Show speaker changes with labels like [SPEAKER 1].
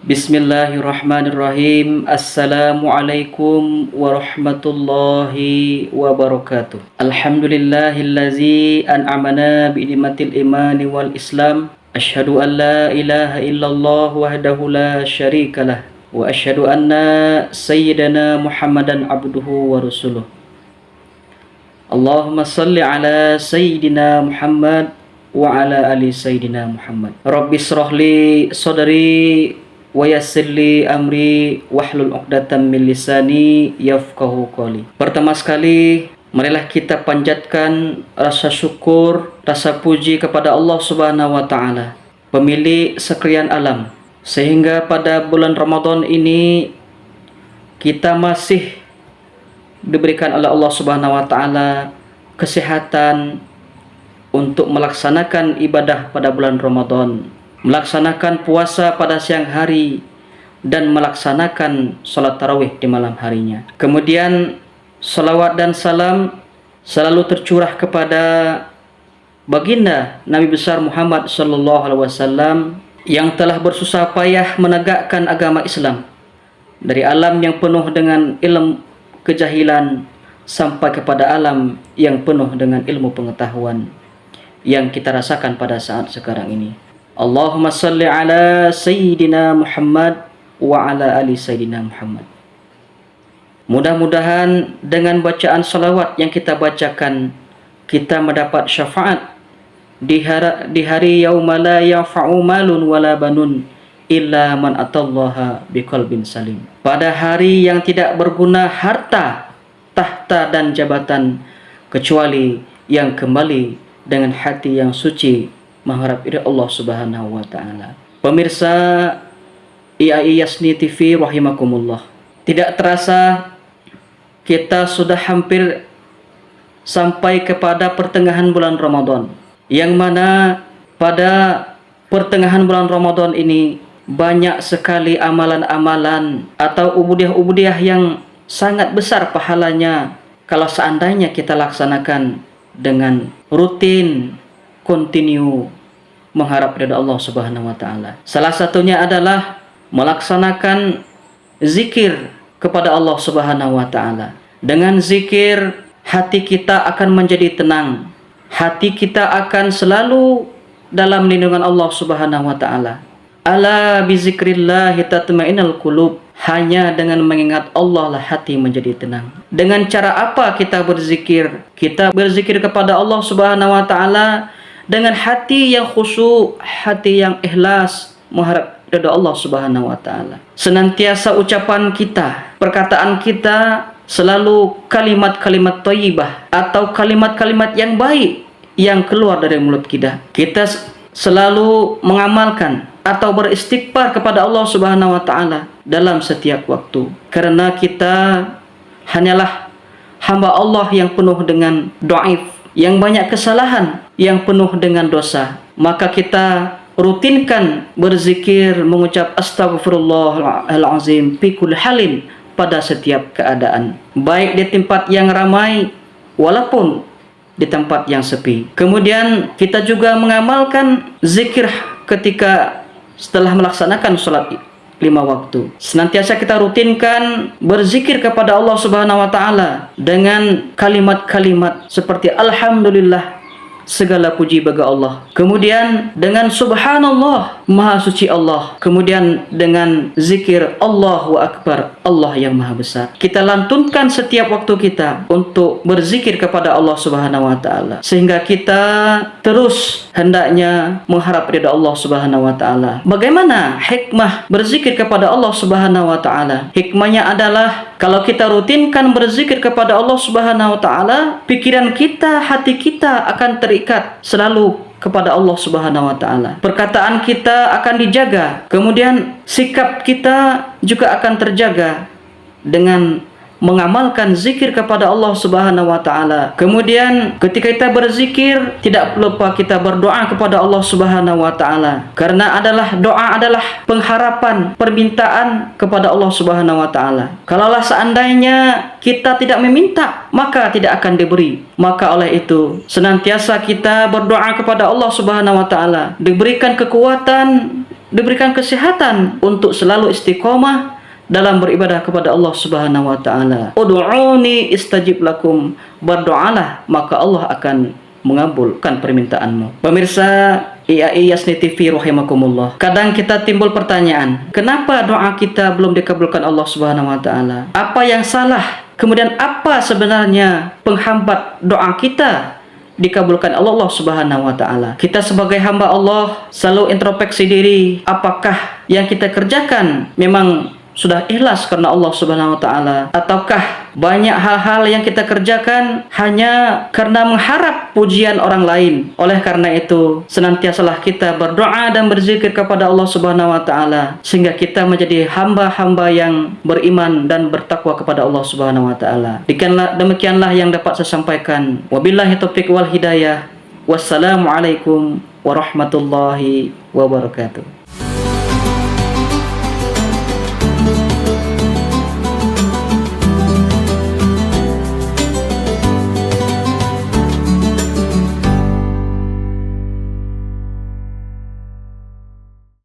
[SPEAKER 1] Bismillahirrahmanirrahim. Assalamualaikum warahmatullahi wabarakatuh. Alhamdulillahillazi an'amana bi'nimatil imani wal islam. Asyhadu an la ilaha illallah wahdahu la syarikalah. Wa asyhadu anna sayyidana Muhammadan abduhu wa rasuluh. Allahumma salli ala sayyidina Muhammad wa ala ali sayyidina Muhammad. Rabbi shrahli sadri wa yassirli amri wahlul 'uqdatam min lisani yafqahu qawli. Pertama sekali, marilah kita panjatkan rasa syukur, rasa puji kepada Allah Subhanahu wa taala, pemilik sekalian alam, sehingga pada bulan Ramadan ini kita masih diberikan oleh Allah Subhanahu wa taala kesehatan untuk melaksanakan ibadah pada bulan Ramadan, melaksanakan puasa pada siang hari, dan melaksanakan sholat tarawih di malam harinya. Kemudian salawat dan salam selalu tercurah kepada baginda Nabi besar Muhammad SAW yang telah bersusah payah menegakkan agama Islam dari alam yang penuh dengan ilmu kejahilan sampai kepada alam yang penuh dengan ilmu pengetahuan yang kita rasakan pada saat sekarang ini. Allahumma salli ala Sayyidina Muhammad wa ala ali Sayyidina Muhammad. Mudah-mudahan dengan bacaan salawat yang kita bacakan, kita mendapat syafaat di hari yauma la yanfa'u malun wala banun illa man atallaha biqalbin salim. Pada hari yang tidak berguna harta, tahta dan jabatan kecuali yang kembali dengan hati yang suci mengharap ridha Allah Subhanahu wa taala. Pemirsa IAI Yasni TV rahimakumullah. Tidak terasa kita sudah hampir sampai kepada pertengahan bulan Ramadan, yang mana pada pertengahan bulan Ramadan ini banyak sekali amalan-amalan atau ubudiah-ubudiah yang sangat besar pahalanya kalau seandainya kita laksanakan dengan rutin, kontinu mengharap ridha Allah Subhanahu wa taala. Salah satunya adalah melaksanakan zikir kepada Allah Subhanahu wa taala. Dengan zikir, hati kita akan menjadi tenang. Hati kita akan selalu dalam lindungan Allah Subhanahu wa taala. Ala bizikrillah tatma'innul qulub. Hanya dengan mengingat Allah lah hati menjadi tenang. Dengan cara apa kita berzikir? Kita berzikir kepada Allah Subhanahu wa taala dengan hati yang khusyuk, hati yang ikhlas, mengharap ridha Allah Subhanahu wa taala. Senantiasa ucapan kita, perkataan kita selalu kalimat-kalimat thayyibah atau kalimat-kalimat yang baik yang keluar dari mulut kita. Kita selalu mengamalkan atau beristighfar kepada Allah Subhanahu wa taala dalam setiap waktu. Karena kita hanyalah hamba Allah yang penuh dengan dhaif, yang banyak kesalahan, yang penuh dengan dosa. Maka kita rutinkan berzikir, mengucap astaghfirullahalazim fi kulli halin pada setiap keadaan, baik di tempat yang ramai walaupun di tempat yang sepi. Kemudian kita juga mengamalkan zikir ketika setelah melaksanakan sholat 5 waktu. Senantiasa kita rutinkan berzikir kepada Allah Subhanahu wa taala dengan kalimat-kalimat seperti alhamdulillah, segala puji bagi Allah. Kemudian dengan subhanallah, maha suci Allah. Kemudian dengan zikir Allahu akbar, Allah yang maha besar. Kita lantunkan setiap waktu kita untuk berzikir kepada Allah Subhanahu wa taala, sehingga kita terus hendaknya mengharap ridha Allah Subhanahu wa taala. Bagaimana hikmah berzikir kepada Allah Subhanahu wa taala? Hikmahnya adalah kalau kita rutinkan berzikir kepada Allah Subhanahu wa taala, pikiran kita, hati kita akan terikat selalu kepada Allah Subhanahu wa taala. Perkataan kita akan dijaga, kemudian sikap kita juga akan terjaga dengan mengamalkan zikir kepada Allah Subhanahu wa taala. Kemudian ketika kita berzikir, tidak lupa kita berdoa kepada Allah Subhanahu wa taala. Karena doa adalah pengharapan, permintaan kepada Allah Subhanahu wa taala. Kalaulah seandainya kita tidak meminta, maka tidak akan diberi. Maka oleh itu, senantiasa kita berdoa kepada Allah Subhanahu wa taala, diberikan kekuatan diberikan kesehatan untuk selalu istiqomah dalam beribadah kepada Allah Subhanahu wa taala. Ud'uni istajib lakum, berdoalah maka Allah akan mengabulkan permintaanmu. Pemirsa IAI Yasni TV rahimakumullah. Kadang kita timbul pertanyaan, kenapa doa kita belum dikabulkan Allah Subhanahu wa taala? Apa yang salah? Kemudian apa sebenarnya penghambat doa kita dikabulkan Allah Subhanahu wa taala? Kita sebagai hamba Allah selalu introspeksi diri, apakah yang kita kerjakan memang sudah ikhlas karena Allah Subhanahu wa taala, ataukah banyak hal-hal yang kita kerjakan hanya karena mengharap pujian orang lain? Oleh karena itu, senantiasalah kita berdoa dan berzikir kepada Allah Subhanahu wa taala sehingga kita menjadi hamba-hamba yang beriman dan bertakwa kepada Allah Subhanahu wa taala. Demikianlah yang dapat saya sampaikan. Wabillahi taufiq wal hidayah. Wassalamualaikum warahmatullahi wabarakatuh.